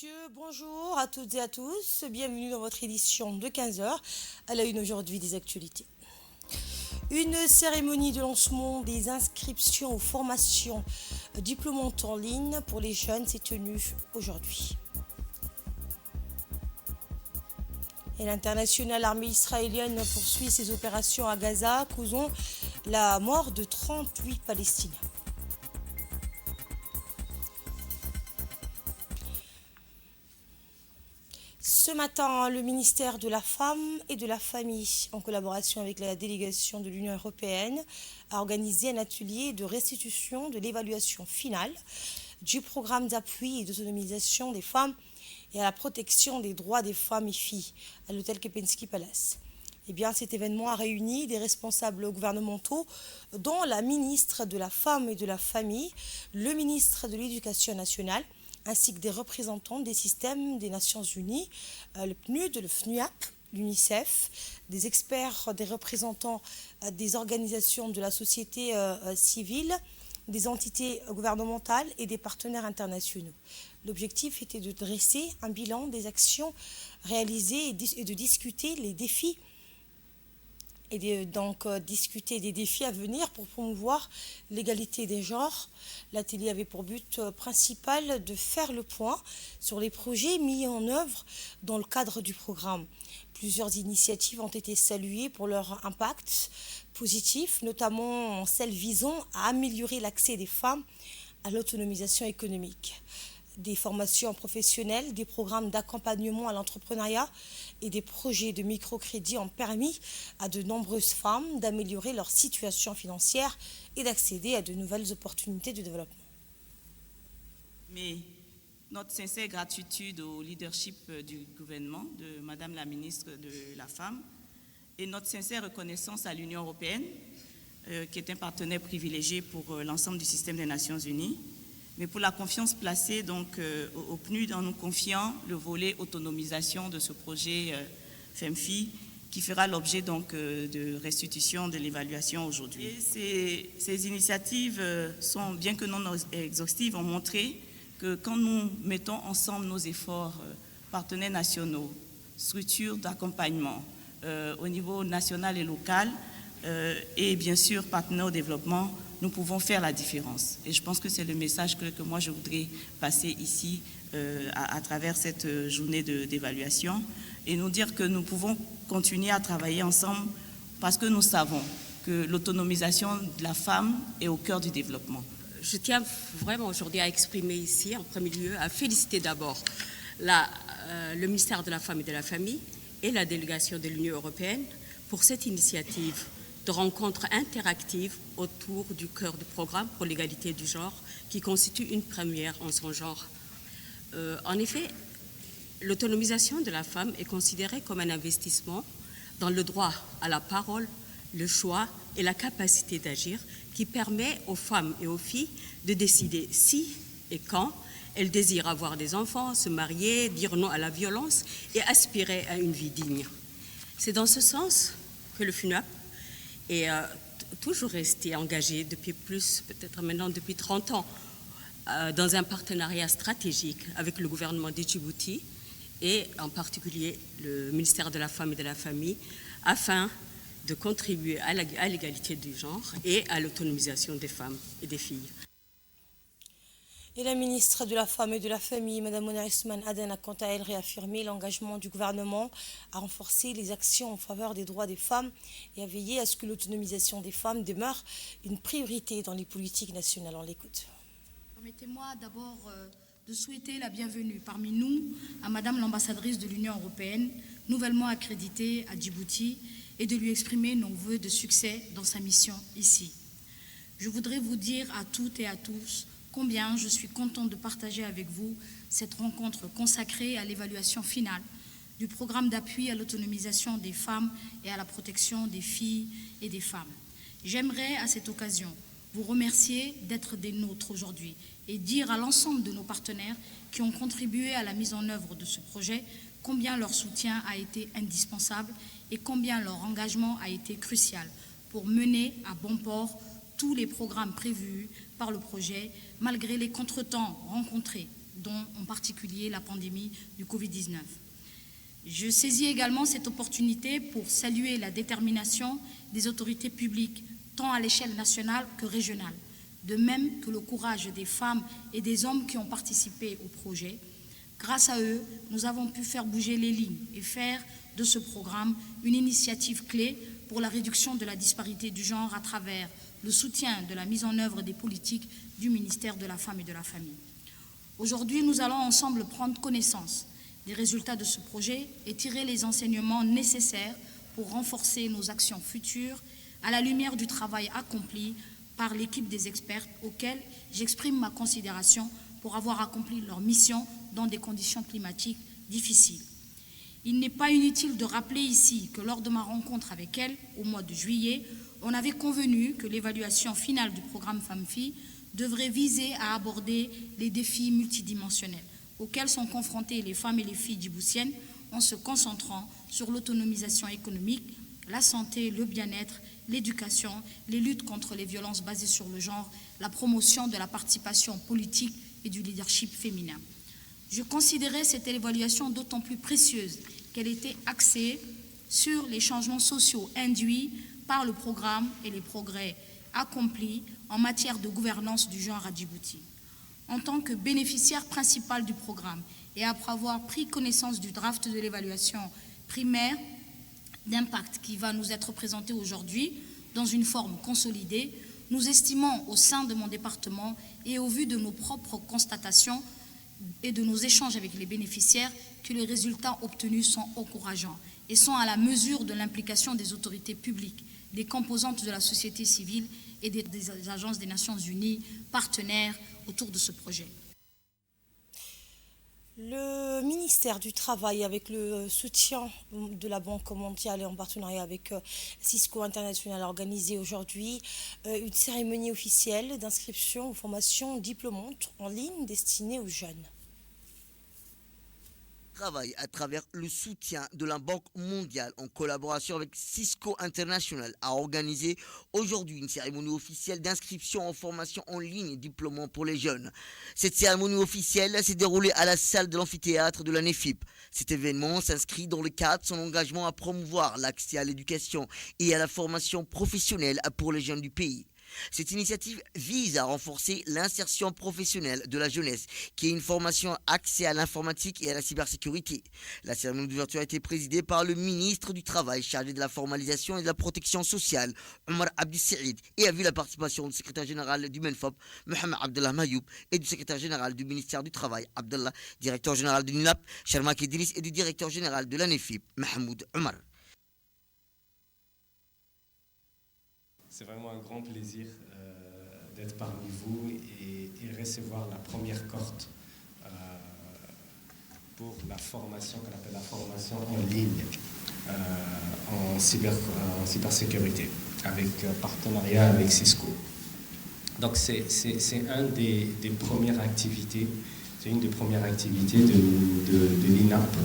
messieurs, bonjour à toutes et à tous. Bienvenue dans votre édition de 15 heures. À la une aujourd'hui des actualités. Une cérémonie de lancement des inscriptions aux formations diplômantes en ligne pour les jeunes s'est tenue aujourd'hui. Et l'internationale armée israélienne poursuit ses opérations à Gaza, causant la mort de 38 Palestiniens. Ce matin, le ministère de la Femme et de la Famille, en collaboration avec la délégation de l'Union européenne, a organisé un atelier de restitution de l'évaluation finale du programme d'appui et d'autonomisation des femmes et à la protection des droits des femmes et filles à l'hôtel Kempinski Palace. Cet événement a réuni des responsables gouvernementaux, dont la ministre de la Femme et de la Famille, le ministre de l'Éducation nationale, ainsi que des représentants des systèmes des Nations Unies, le PNUD, le FNUAP, l'UNICEF, des experts, des représentants des organisations de la société civile, des entités gouvernementales et des partenaires internationaux. L'objectif était de dresser un bilan des actions réalisées et de discuter les défis discuter des défis à venir pour promouvoir l'égalité des genres. L'atelier avait pour but principal de faire le point sur les projets mis en œuvre dans le cadre du programme. Plusieurs initiatives ont été saluées pour leur impact positif, notamment celles visant à améliorer l'accès des femmes à l'autonomisation économique. Des formations professionnelles, des programmes d'accompagnement à l'entrepreneuriat et des projets de microcrédit ont permis à de nombreuses femmes d'améliorer leur situation financière et d'accéder à de nouvelles opportunités de développement. Mais notre sincère gratitude au leadership du gouvernement, de Madame la ministre de la Femme, et notre sincère reconnaissance à l'Union européenne, qui est un partenaire privilégié pour l'ensemble du système des Nations Unies, mais pour la confiance placée au PNUD en nous confiant le volet autonomisation de ce projet FEMFI qui fera l'objet de restitution de l'évaluation aujourd'hui. Ces initiatives sont, bien que non exhaustives, ont montré que quand nous mettons ensemble nos efforts, partenaires nationaux, structures d'accompagnement au niveau national et local, et bien sûr partenaires au développement, nous pouvons faire la différence. Et je pense que c'est le message que moi je voudrais passer ici à travers cette journée d'évaluation et nous dire que nous pouvons continuer à travailler ensemble parce que nous savons que l'autonomisation de la femme est au cœur du développement. Je tiens vraiment aujourd'hui à exprimer ici, en premier lieu, à féliciter d'abord le ministère de la Femme et de la Famille et la délégation de l'Union européenne pour cette initiative de rencontres interactives autour du cœur du programme pour l'égalité du genre, qui constitue une première en son genre. En effet, l'autonomisation de la femme est considérée comme un investissement dans le droit à la parole, le choix et la capacité d'agir qui permet aux femmes et aux filles de décider si et quand elles désirent avoir des enfants, se marier, dire non à la violence et aspirer à une vie digne. C'est dans ce sens que le FNUAP est toujours resté engagé peut-être maintenant depuis 30 ans, dans un partenariat stratégique avec le gouvernement de Djibouti et en particulier le ministère de la Femme et de la Famille, afin de contribuer à l'égalité du genre et à l'autonomisation des femmes et des filles. Et la ministre de la Femme et de la Famille, Mme Mona Ousmane Aden, a quant à elle réaffirmé l'engagement du gouvernement à renforcer les actions en faveur des droits des femmes et à veiller à ce que l'autonomisation des femmes demeure une priorité dans les politiques nationales. On l'écoute. Permettez-moi d'abord de souhaiter la bienvenue parmi nous à Madame l'ambassadrice de l'Union européenne, nouvellement accréditée à Djibouti, et de lui exprimer nos vœux de succès dans sa mission ici. Je voudrais vous dire à toutes et à tous combien je suis contente de partager avec vous cette rencontre consacrée à l'évaluation finale du programme d'appui à l'autonomisation des femmes et à la protection des filles et des femmes. J'aimerais à cette occasion vous remercier d'être des nôtres aujourd'hui et dire à l'ensemble de nos partenaires qui ont contribué à la mise en œuvre de ce projet combien leur soutien a été indispensable et combien leur engagement a été crucial pour mener à bon port tous les programmes prévus par le projet, malgré les contretemps rencontrés dont en particulier la pandémie du Covid-19. Je saisis également cette opportunité pour saluer la détermination des autorités publiques, tant à l'échelle nationale que régionale, de même que le courage des femmes et des hommes qui ont participé au projet. Grâce à eux, nous avons pu faire bouger les lignes et faire de ce programme une initiative clé pour la réduction de la disparité du genre à travers le soutien de la mise en œuvre des politiques du ministère de la Femme et de la Famille. Aujourd'hui, nous allons ensemble prendre connaissance des résultats de ce projet et tirer les enseignements nécessaires pour renforcer nos actions futures à la lumière du travail accompli par l'équipe des experts auxquels j'exprime ma considération pour avoir accompli leur mission dans des conditions climatiques difficiles. Il n'est pas inutile de rappeler ici que lors de ma rencontre avec elles, au mois de juillet, on avait convenu que l'évaluation finale du programme Femmes-Filles devrait viser à aborder les défis multidimensionnels auxquels sont confrontées les femmes et les filles djiboutiennes en se concentrant sur l'autonomisation économique, la santé, le bien-être, l'éducation, les luttes contre les violences basées sur le genre, la promotion de la participation politique et du leadership féminin. Je considérais cette évaluation d'autant plus précieuse qu'elle était axée sur les changements sociaux induits par le programme et les progrès accomplis en matière de gouvernance du genre à Djibouti. En tant que bénéficiaire principal du programme et après avoir pris connaissance du draft de l'évaluation primaire d'impact qui va nous être présenté aujourd'hui dans une forme consolidée, nous estimons au sein de mon département et au vu de nos propres constatations et de nos échanges avec les bénéficiaires que les résultats obtenus sont encourageants et sont à la mesure de l'implication des autorités publiques, des composantes de la société civile et des agences des Nations Unies partenaires autour de ce projet. Le ministère du Travail, avec le soutien de la Banque mondiale et en partenariat avec Cisco International, a organisé aujourd'hui une cérémonie officielle d'inscription aux formations diplômantes en ligne destinées aux jeunes. Travail à travers le soutien de la Banque mondiale en collaboration avec Cisco International a organisé aujourd'hui une cérémonie officielle d'inscription en formation en ligne diplômant pour les jeunes. Cette cérémonie officielle s'est déroulée à la salle de l'amphithéâtre de la NEFIP. Cet événement s'inscrit dans le cadre de son engagement à promouvoir l'accès à l'éducation et à la formation professionnelle pour les jeunes du pays. Cette initiative vise à renforcer l'insertion professionnelle de la jeunesse, qui est une formation axée à l'informatique et à la cybersécurité. La cérémonie d'ouverture a été présidée par le ministre du Travail chargé de la formalisation et de la protection sociale, Omar Abdi Saïd, et a vu la participation du secrétaire général du MENFOP, Mohamed Abdallah Mayoub, et du secrétaire général du ministère du Travail, Abdallah, directeur général de l'UNAP, Sharmak Idriss, et du directeur général de la NEFIP, Mahmoud Omar. C'est vraiment un grand plaisir d'être parmi vous et recevoir la première cohorte pour la formation qu'on appelle la formation en ligne en cybersécurité, avec partenariat avec Cisco. Donc c'est une des premières activités, c'est une des premières activités de l'INAP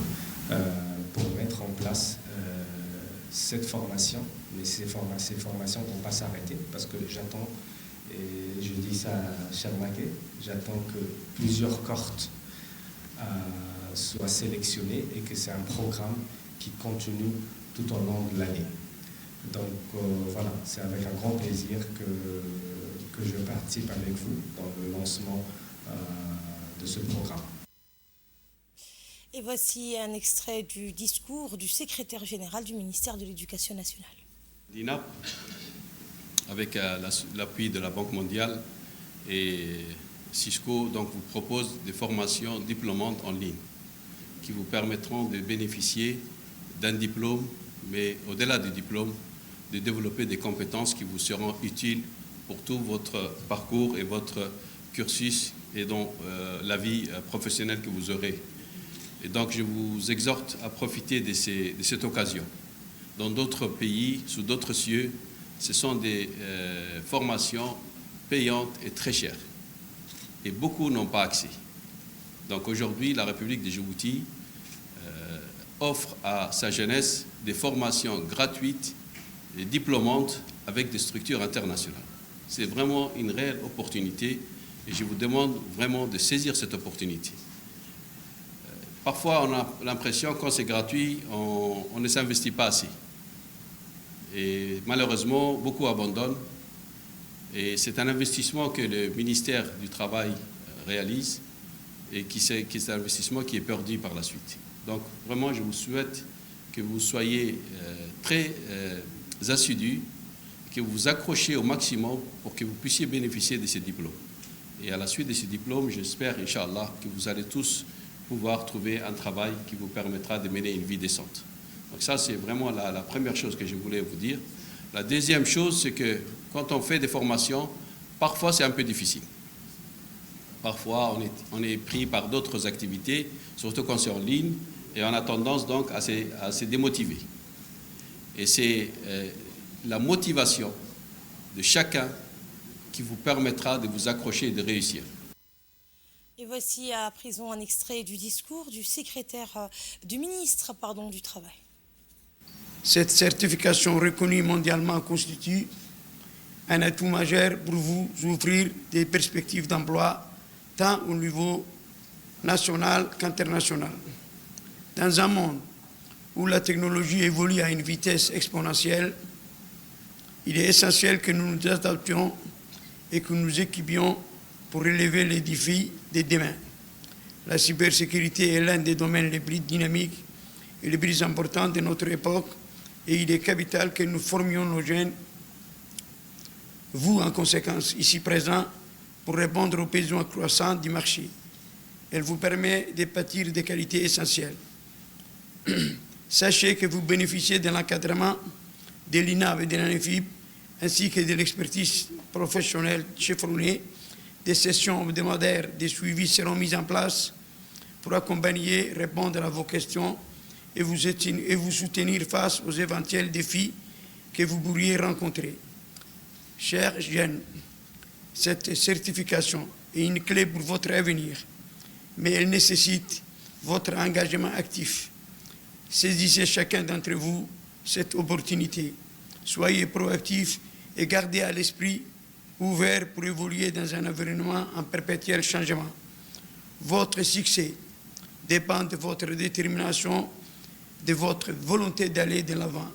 pour mettre en place cette formation. Mais ces formations ne vont pas s'arrêter parce que j'attends, et je dis ça à Sharmaké, j'attends que plusieurs cohortes soient sélectionnées et que c'est un programme qui continue tout au long de l'année. Donc voilà, c'est avec un grand plaisir que je participe avec vous dans le lancement de ce programme. Et voici un extrait du discours du secrétaire général du ministère de l'Éducation nationale. L'INAP, avec l'appui de la Banque mondiale et Cisco, donc, vous propose des formations diplômantes en ligne qui vous permettront de bénéficier d'un diplôme, mais au-delà du diplôme, de développer des compétences qui vous seront utiles pour tout votre parcours et votre cursus et dans la vie professionnelle que vous aurez. Et donc, je vous exhorte à profiter de cette occasion. Dans d'autres pays, sous d'autres cieux, ce sont des formations payantes et très chères. Et beaucoup n'ont pas accès. Donc aujourd'hui, la République de Djibouti offre à sa jeunesse des formations gratuites et diplômantes avec des structures internationales. C'est vraiment une réelle opportunité et je vous demande vraiment de saisir cette opportunité. parfois on a l'impression que quand c'est gratuit, on ne s'investit pas assez. Et malheureusement, beaucoup abandonnent. Et c'est un investissement que le ministère du Travail réalise et qui est un investissement qui est perdu par la suite. Donc vraiment, je vous souhaite que vous soyez très assidus, que vous vous accrochez au maximum pour que vous puissiez bénéficier de ces diplômes. Et à la suite de ces diplômes, j'espère, Inch'Allah, que vous allez tous pouvoir trouver un travail qui vous permettra de mener une vie décente. Donc ça, c'est vraiment la première chose que je voulais vous dire. La deuxième chose, c'est que quand on fait des formations, parfois c'est un peu difficile. Parfois, on est pris par d'autres activités, surtout quand c'est en ligne, et on a tendance donc à se démotiver. Et c'est la motivation de chacun qui vous permettra de vous accrocher et de réussir. Et voici à présent un extrait du discours du du ministre du Travail. Cette certification reconnue mondialement constitue un atout majeur pour vous ouvrir des perspectives d'emploi tant au niveau national qu'international. Dans un monde où la technologie évolue à une vitesse exponentielle, il est essentiel que nous nous adaptions et que nous équipions pour relever les défis de demain. La cybersécurité est l'un des domaines les plus dynamiques et les plus importants de notre époque et il est capital que nous formions nos jeunes, vous en conséquence, ici présents, pour répondre aux besoins croissants du marché. Elle vous permet de bâtir des qualités essentielles. Sachez que vous bénéficiez de l'encadrement de l'INAV et de l'ANEFIP, ainsi que de l'expertise professionnelle chevronnée. Des sessions hebdomadaires de suivi seront mises en place pour accompagner, répondre à vos questions et vous soutenir face aux éventuels défis que vous pourriez rencontrer. Chers jeunes, cette certification est une clé pour votre avenir, mais elle nécessite votre engagement actif. Saisissez chacun d'entre vous cette opportunité. Soyez proactifs et gardez à l'esprit ouvert pour évoluer dans un environnement en perpétuel changement. Votre succès dépend de votre détermination, de votre volonté d'aller de l'avant.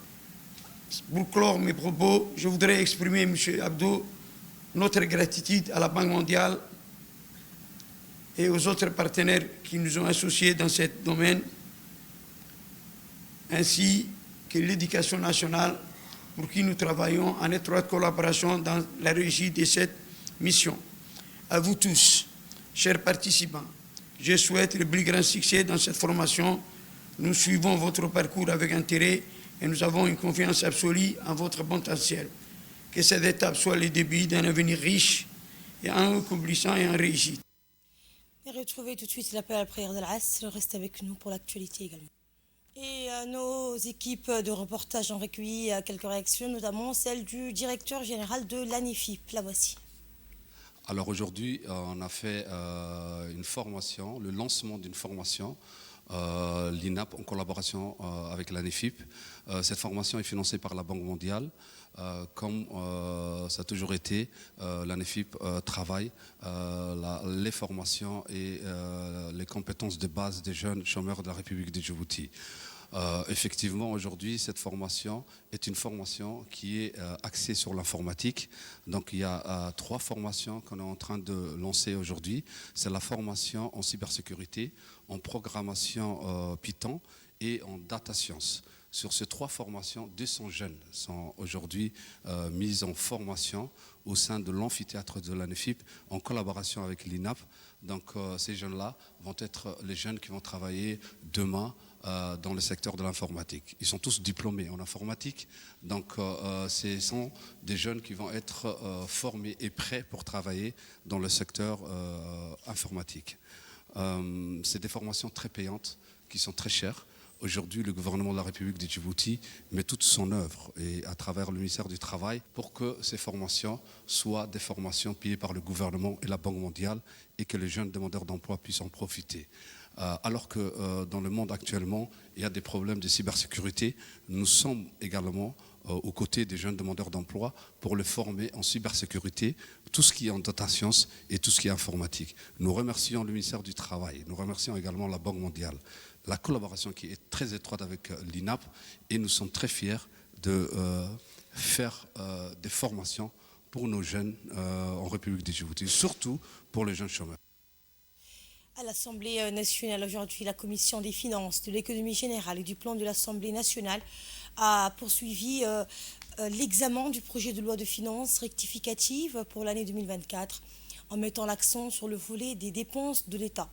Pour clore mes propos, je voudrais exprimer, M. Abdo, notre gratitude à la Banque mondiale et aux autres partenaires qui nous ont associés dans ce domaine, ainsi que l'éducation nationale pour qui nous travaillons en étroite collaboration dans la réussite de cette mission. À vous tous, chers participants, je souhaite le plus grand succès dans cette formation. Nous suivons votre parcours avec intérêt et nous avons une confiance absolue en votre potentiel. Que cette étape soit le début d'un avenir riche et accomplissant et en réussite. Et retrouvez tout de suite l'appel à la prière de l'Asr. Restez avec nous pour l'actualité également. Et nos équipes de reportage ont recueilli quelques réactions, notamment celle du directeur général de l'ANEFIP. La voici. Alors aujourd'hui, on a fait une formation, le lancement d'une formation, l'INAP en collaboration avec l'ANEFIP. Cette formation est financée par la Banque mondiale. Comme ça a toujours été, l'ANEFIP travaille les formations et les compétences de base des jeunes chômeurs de la République de Djibouti. Effectivement, aujourd'hui, cette formation est une formation qui est axée sur l'informatique. Donc, il y a 3 formations qu'on est en train de lancer aujourd'hui. C'est la formation en cybersécurité, en programmation Python et en data science. Sur ces 3 formations, 200 jeunes sont aujourd'hui mis en formation au sein de l'amphithéâtre de l'ANEFIP en collaboration avec l'INAP. Donc ces jeunes-là vont être les jeunes qui vont travailler demain dans le secteur de l'informatique. Ils sont tous diplômés en informatique, donc ce sont des jeunes qui vont être formés et prêts pour travailler dans le secteur informatique. C'est des formations très payantes qui sont très chères. Aujourd'hui, le gouvernement de la République de Djibouti met toute son œuvre et à travers le ministère du Travail pour que ces formations soient des formations payées par le gouvernement et la Banque mondiale et que les jeunes demandeurs d'emploi puissent en profiter. Alors que dans le monde actuellement, il y a des problèmes de cybersécurité, nous sommes également aux côtés des jeunes demandeurs d'emploi pour les former en cybersécurité, tout ce qui est en data science et tout ce qui est informatique. Nous remercions le ministère du Travail, nous remercions également la Banque mondiale. La collaboration qui est très étroite avec l'INAP et nous sommes très fiers de faire des formations pour nos jeunes en République de Djibouti, surtout pour les jeunes chômeurs. À l'Assemblée nationale aujourd'hui, la Commission des finances, de l'économie générale et du plan de l'Assemblée nationale a poursuivi l'examen du projet de loi de finances rectificative pour l'année 2024 en mettant l'accent sur le volet des dépenses de l'État.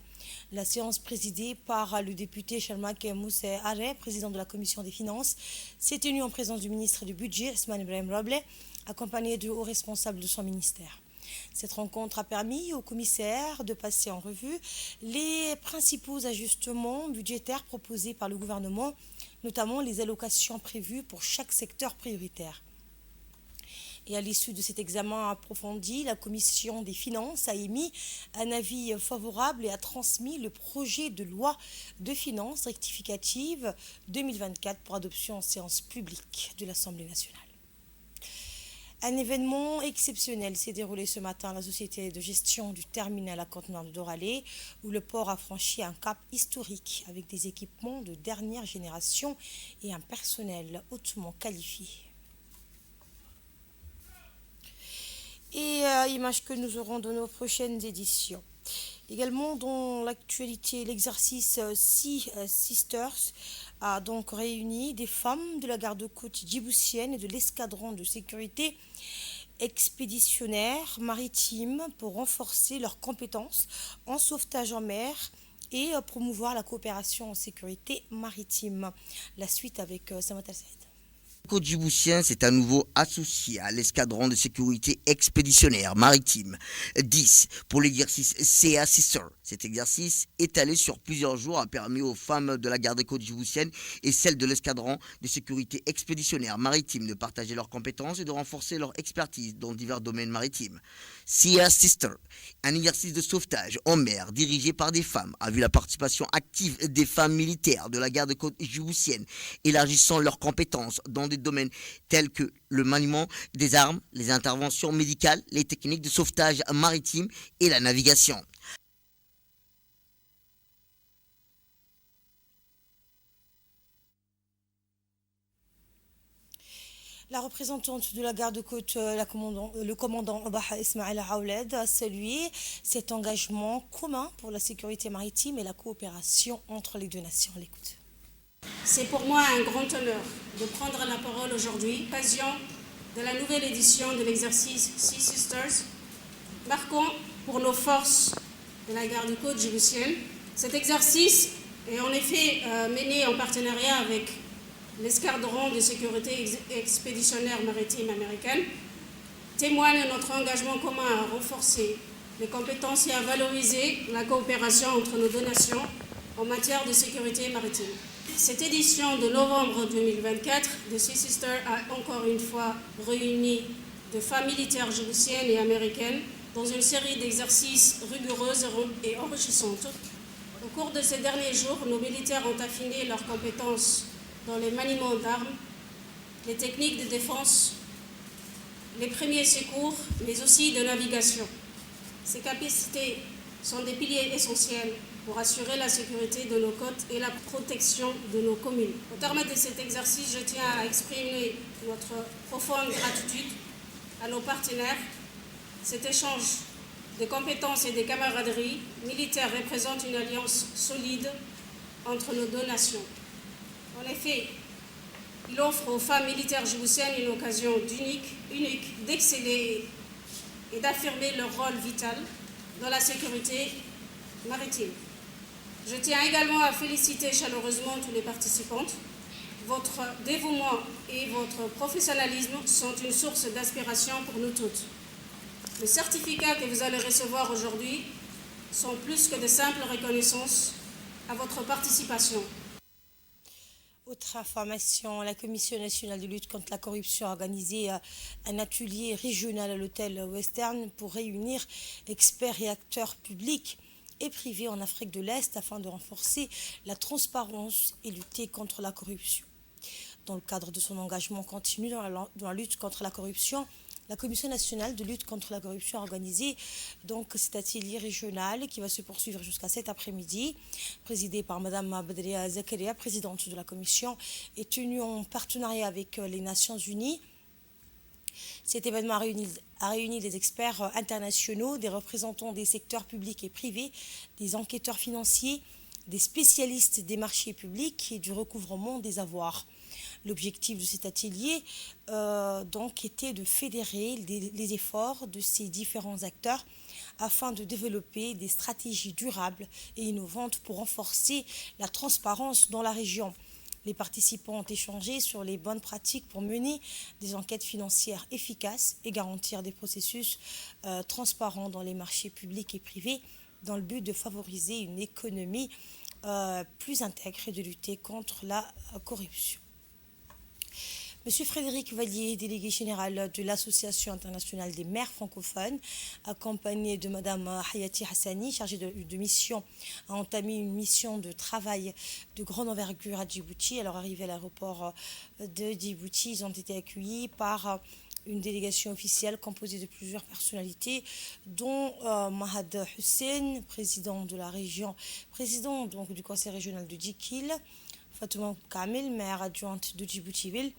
La séance présidée par le député Sharmak Moussé Aré, président de la Commission des finances, s'est tenue en présence du ministre du Budget, Ousmane Ibrahim Roble, accompagné de hauts responsables de son ministère. Cette rencontre a permis au commissaire de passer en revue les principaux ajustements budgétaires proposés par le gouvernement, notamment les allocations prévues pour chaque secteur prioritaire. Et à l'issue de cet examen approfondi, la Commission des finances a émis un avis favorable et a transmis le projet de loi de finances rectificative 2024 pour adoption en séance publique de l'Assemblée nationale. Un événement exceptionnel s'est déroulé ce matin à la société de gestion du terminal à conteneurs de Doralé, où le port a franchi un cap historique avec des équipements de dernière génération et un personnel hautement qualifié. Et image que nous aurons dans nos prochaines éditions. Également dans l'actualité, l'exercice Sea Sisters a donc réuni des femmes de la garde-côte djiboutienne et de l'escadron de sécurité expéditionnaire maritime pour renforcer leurs compétences en sauvetage en mer et promouvoir la coopération en sécurité maritime. La suite avec Samata Saïd. Le Côte djiboutien s'est à nouveau associé à l'escadron de sécurité expéditionnaire maritime 10 pour l'exercice Sea Sister. Cet exercice, étalé sur plusieurs jours, a permis aux femmes de la garde-côte djiboutienne et celles de l'escadron de sécurité expéditionnaire maritime de partager leurs compétences et de renforcer leur expertise dans divers domaines maritimes. Sea Sister, un exercice de sauvetage en mer dirigé par des femmes, a vu la participation active des femmes militaires de la garde-côte djiboutienne, élargissant leurs compétences dans des domaines tels que le maniement des armes, les interventions médicales, les techniques de sauvetage maritime et la navigation. La représentante de la garde-côte, le commandant Baha Ismaël Aouled, a salué cet engagement commun pour la sécurité maritime et la coopération entre les deux nations. À l'écoute. C'est pour moi un grand honneur de prendre la parole aujourd'hui, occasion de la nouvelle édition de l'exercice Sea Sisters, marquant pour nos forces de la garde-côte djiboutienne. Cet exercice est en effet mené en partenariat avec l'escadron de sécurité expéditionnaire maritime américaine, témoigne de notre engagement commun à renforcer les compétences et à valoriser la coopération entre nos deux nations en matière de sécurité maritime. Cette édition de novembre 2024 de Sea Sisters a encore une fois réuni de femmes militaires djiboutiennes et américaines dans une série d'exercices rigoureux et enrichissantes. Au cours de ces derniers jours, nos militaires ont affiné leurs compétences dans les maniements d'armes, les techniques de défense, les premiers secours, mais aussi de navigation. Ces capacités sont des piliers essentiels pour assurer la sécurité de nos côtes et la protection de nos communes. Au terme de cet exercice, je tiens à exprimer notre profonde gratitude à nos partenaires. Cet échange de compétences et de camaraderie militaire représente une alliance solide entre nos deux nations. En effet, il offre aux femmes militaires djiboutiennes une occasion unique d'exceller et d'affirmer leur rôle vital dans la sécurité maritime. Je tiens également à féliciter chaleureusement tous les participantes. Votre dévouement et votre professionnalisme sont une source d'inspiration pour nous toutes. Les certificats que vous allez recevoir aujourd'hui sont plus que de simples reconnaissances à votre participation. Autre information, la Commission nationale de lutte contre la corruption a organisé un atelier régional à l'hôtel Western pour réunir experts et acteurs publics et privés en Afrique de l'Est afin de renforcer la transparence et lutter contre la corruption. Dans le cadre de son engagement continu dans la lutte contre la corruption, la Commission nationale de lutte contre la corruption a organisé donc cet atelier régional qui va se poursuivre jusqu'à cet après-midi, présidé par Mme Badria Zakaria, présidente de la Commission, et tenu en partenariat avec les Nations Unies. Cet événement a réuni des experts internationaux, des représentants des secteurs publics et privés, des enquêteurs financiers, des spécialistes des marchés publics et du recouvrement des avoirs. L'objectif de cet atelier donc était de fédérer les efforts de ces différents acteurs afin de développer des stratégies durables et innovantes pour renforcer la transparence dans la région. Les participants ont échangé sur les bonnes pratiques pour mener des enquêtes financières efficaces et garantir des processus transparents dans les marchés publics et privés dans le but de favoriser une économie plus intègre et de lutter contre la corruption. Monsieur Frédéric Vallier, délégué général de l'Association internationale des maires francophones, accompagné de Madame Hayati Hassani, chargée de mission, a entamé une mission de travail de grande envergure à Djibouti. À leur arrivée à l'aéroport de Djibouti, ils ont été accueillis par une délégation officielle composée de plusieurs personnalités, dont Mahad Hussein, président de la région, président donc du conseil régional de Djikil, Fatouma Kamil, maire adjointe de Djibouti-Ville,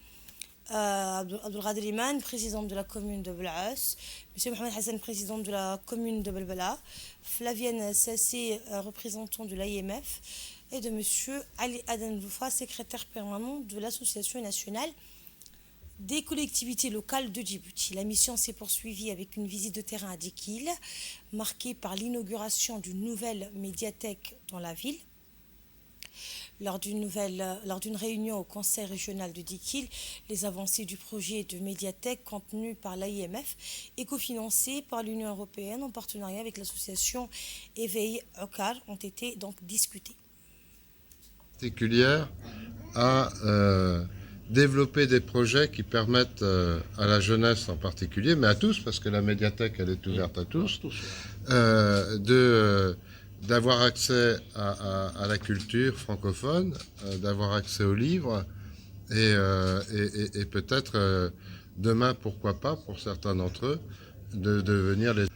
Abdelkader Iman, président de la commune de Blaas, M. Mohamed Hassan, président de la commune de Belbala, Flavienne Sassé, représentant de l'IMF, et de M. Ali Aden Loufa, secrétaire permanent de l'Association nationale des collectivités locales de Djibouti. La mission s'est poursuivie avec une visite de terrain à Djikil, marquée par l'inauguration d'une nouvelle médiathèque dans la ville. Lors d'une réunion au conseil régional de Djikil, les avancées du projet de médiathèque contenu par l'IMF et cofinancé par l'Union européenne en partenariat avec l'association Éveil Okar ont été donc discutées. Particulière à développer des projets qui permettent à la jeunesse en particulier, mais à tous, parce que la médiathèque elle est ouverte à tous, d'avoir accès à la culture francophone, d'avoir accès aux livres et peut-être demain, pourquoi pas, pour certains d'entre eux, de devenir les...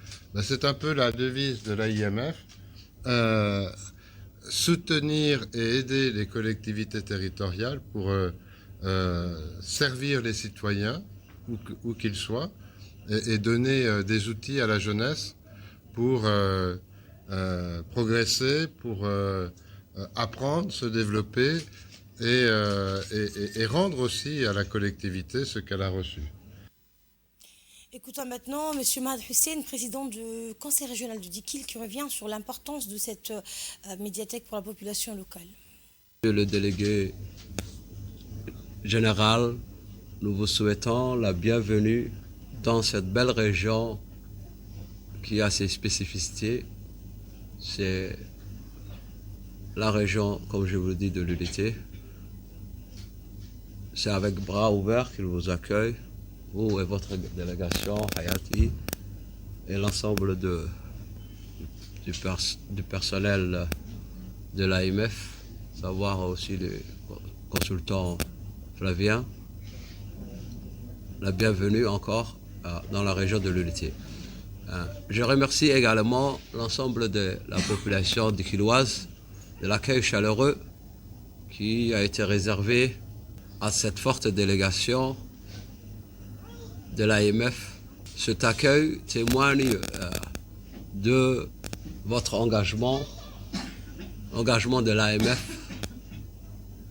C'est un peu la devise de l'IMF, soutenir et aider les collectivités territoriales pour servir les citoyens, où qu'ils soient, et donner des outils à la jeunesse pour... progresser, pour apprendre, se développer et rendre aussi à la collectivité ce qu'elle a reçu. Écoutons maintenant M. Mahad Hussein, président du conseil régional de Djikil, qui revient sur l'importance de cette médiathèque pour la population locale. Monsieur le délégué général, nous vous souhaitons la bienvenue dans cette belle région qui a ses spécificités. C'est la région, comme je vous le dis, de l'unité. C'est avec bras ouverts qu'il vous accueille, vous et votre délégation, Hayati, et l'ensemble du personnel de l'AMF, savoir aussi les consultants Flavien. La bienvenue encore dans la région de l'unité. Je remercie également l'ensemble de la population djikiloise de l'accueil chaleureux qui a été réservé à cette forte délégation de l'AMF. Cet accueil témoigne de votre engagement de l'AMF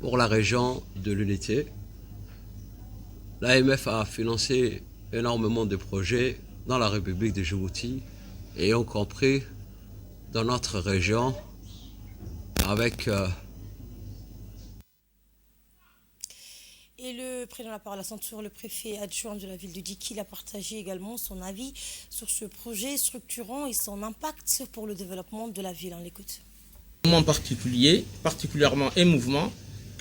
pour la région de l'unité. L'AMF a financé énormément de projets dans la République de Djibouti et y compris dans notre région avec... Et le président de la parole à Santour, le préfet adjoint de la ville de Djikil, a partagé également son avis sur ce projet structurant et son impact pour le développement de la ville. On l'écoute. Un moment particulièrement émouvant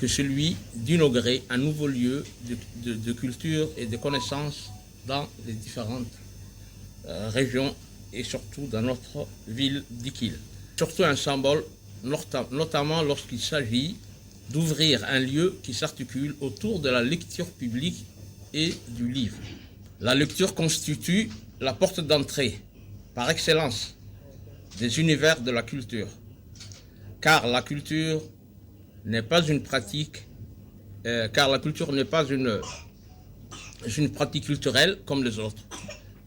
que celui d'inaugurer un nouveau lieu de culture et de connaissances dans les différentes régions et surtout dans notre ville d'Ikil. Surtout un symbole, notamment lorsqu'il s'agit d'ouvrir un lieu qui s'articule autour de la lecture publique et du livre. La lecture constitue la porte d'entrée, par excellence, des univers de la culture. Car la culture n'est pas une pratique, une pratique culturelle comme les autres.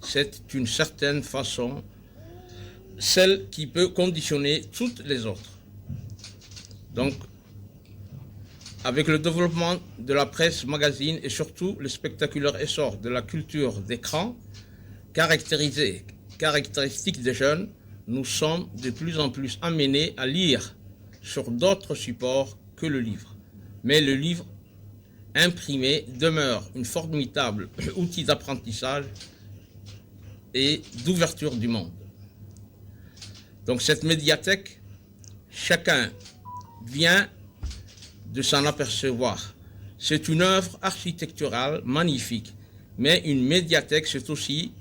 C'est d'une certaine façon celle qui peut conditionner toutes les autres. Donc, avec le développement de la presse magazine et surtout le spectaculaire essor de la culture d'écran, caractéristique des jeunes, nous sommes de plus en plus amenés à lire sur d'autres supports que le livre. Mais le livre imprimé demeure un formidable outil d'apprentissage et d'ouverture du monde. Donc cette médiathèque, chacun vient de s'en apercevoir. C'est une œuvre architecturale magnifique, mais une médiathèque, c'est aussi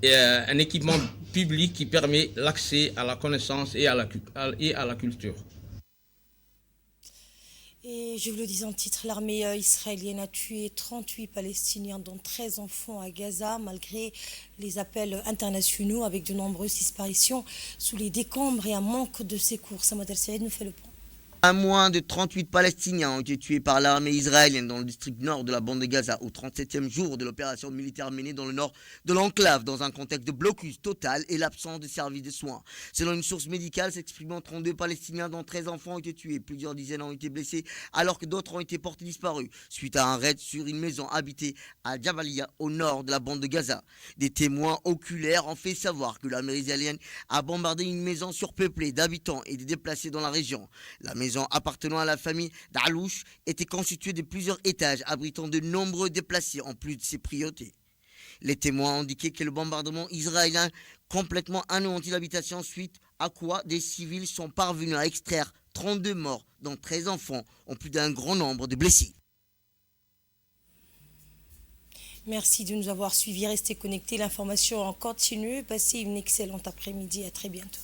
un équipement public qui permet l'accès à la connaissance et à la culture. Et je vous le disais en titre, l'armée israélienne a tué 38 Palestiniens, dont 13 enfants à Gaza, malgré les appels internationaux, avec de nombreuses disparitions sous les décombres et un manque de secours. Samad El-Saïd nous fait le point. Pas moins de 38 Palestiniens ont été tués par l'armée israélienne dans le district nord de la bande de Gaza au 37e jour de l'opération militaire menée dans le nord de l'enclave dans un contexte de blocus total et l'absence de services de soins. Selon une source médicale s'exprimant, 32 Palestiniens dont 13 enfants ont été tués, plusieurs dizaines ont été blessés alors que d'autres ont été portés disparus suite à un raid sur une maison habitée à Jabalia au nord de la bande de Gaza. Des témoins oculaires ont fait savoir que l'armée israélienne a bombardé une maison surpeuplée d'habitants et de déplacés dans la région. La maison appartenant à la famille d'Alouche était constituée de plusieurs étages abritant de nombreux déplacés en plus de ses priorités. Les témoins ont indiqué que le bombardement israélien complètement anéantit l'habitation, suite à quoi des civils sont parvenus à extraire 32 morts, dont 13 enfants, en plus d'un grand nombre de blessés. Merci de nous avoir suivis. Restez connectés. L'information en continu. Passez une excellente après-midi. À très bientôt.